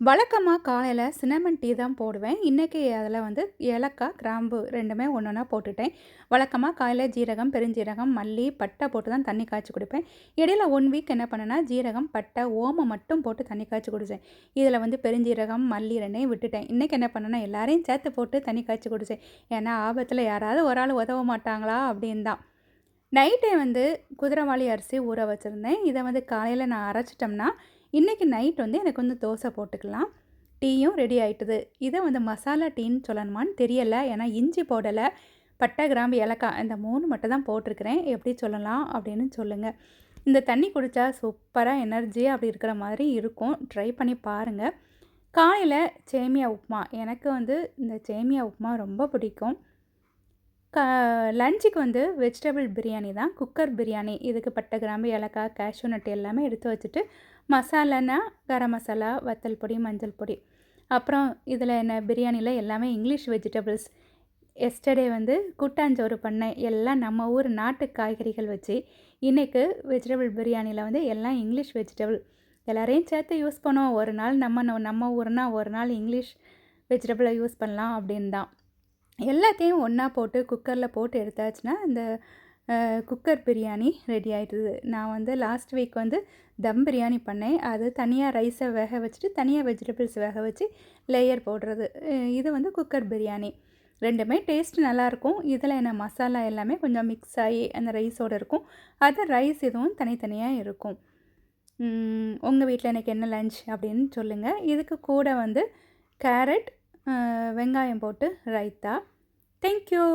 வழக்கமாக காலையில் cinnamon tea தான் போடுவேன். இன்றைக்கி அதில் வந்து ஏலக்காய், கிராம்பு 2மே ஒன்றா போட்டுட்டேன். வழக்கமாக காலையில் ஜீரகம், பெருஞ்சீரகம், மல்லி, பட்டை போட்டு தான் தண்ணி காய்ச்சி குடிப்பேன். இடையில 1 வீக் என்ன பண்ணேன்னா, ஜீரகம், பட்டை, ஓமம் மட்டும் போட்டு தண்ணி காய்ச்சி குடித்தேன். இதில் வந்து பெருஞ்சீரகம், மல்லி 2யும் விட்டுட்டேன். இன்றைக்கி என்ன பண்ணேன்னா, எல்லாரையும் சேர்த்து போட்டு தண்ணி காய்ச்சி குடித்தேன். ஏன்னா ஆபத்தில் யாராவது ஒரு ஆள் உதவ மாட்டாங்களா அப்படின்னு தான். நைட்டே வந்து குதிரைவாலி அரிசி ஊற வச்சுருந்தேன். இதை வந்து காலையில் நான் அரைச்சிட்டோம்னா, இன்றைக்கி நைட் வந்து எனக்கு வந்து தோசை போட்டுக்கலாம். டீயும் ரெடி ஆகிட்டுது. இதை வந்து மசாலா டீன்னு சொல்லணுமான்னு தெரியலை. ஏன்னா இஞ்சி போடலை, பட்டை, கிராம்பு, ஏலக்காய் இந்த 3 மட்டும் தான் போட்டிருக்கிறேன். எப்படி சொல்லலாம் அப்படின்னு சொல்லுங்கள். இந்த தண்ணி குடித்தா சூப்பராக எனர்ஜியாக அப்படி இருக்கிற மாதிரி இருக்கும். ட்ரை பண்ணி பாருங்கள். காலையில் சேமியா உப்புமா, எனக்கு வந்து இந்த சேமியா உப்புமா ரொம்ப பிடிக்கும். லஞ்சுக்கு வந்து வெஜிடபிள் பிரியாணி தான், குக்கர் பிரியாணி. இதுக்கு பட்டை, கிராம்பு, ஏலக்காய், கேஷ்யூ நட்டு எல்லாமே எடுத்து வச்சுட்டு, மசாலானா கரம் மசாலா, வத்தல் பொடி, மஞ்சள் பொடி. அப்புறம் இதில் என்ன பிரியாணியில் எல்லாமே இங்கிலீஷ் வெஜிடபிள்ஸ். எஸ்டர்டே வந்து கூட்டாஞ்சோறு பண்ணேன். எல்லாம் நம்ம ஊர் நாட்டு காய்கறிகள் வச்சு. இன்றைக்கு வெஜிடபிள் பிரியாணியில் வந்து எல்லாம் இங்கிலீஷ் வெஜிடபிள். எல்லாரையும் சேர்த்து யூஸ் பண்ணுவோம். ஒரு நாள் நம்ம ஊர்னா ஒரு நாள் இங்கிலீஷ் வெஜிடபிளை யூஸ் பண்ணலாம் அப்படின்னு தான். எல்லாத்தையும் ஒன்றா போட்டு குக்கரில் போட்டு எடுத்தாச்சுன்னா இந்த குக்கர் பிரியாணி ரெடி ஆகிடுது. நான் வந்து லாஸ்ட் வீக் வந்து தம் பிரியாணி பண்ணேன். அது தனியாக ரைஸை வேக வச்சுட்டு தனியாக வெஜிடபிள்ஸ் வேக வச்சு லேயர் போடுறது. இது வந்து குக்கர் பிரியாணி. 2மே டேஸ்ட் நல்லாயிருக்கும். இதில் என்ன மசாலா எல்லாமே கொஞ்சம் மிக்ஸ் ஆகி அந்த ரைஸோடு இருக்கும். அது ரைஸ் இதுவும் தனித்தனியாக இருக்கும். உங்கள் வீட்டில் எனக்கு என்ன லஞ்ச் அப்படின்னு சொல்லுங்கள். இதுக்கு கூட வந்து கேரட், வெங்காயம் போட்டு ரைத்தா. தேங்க்யூ.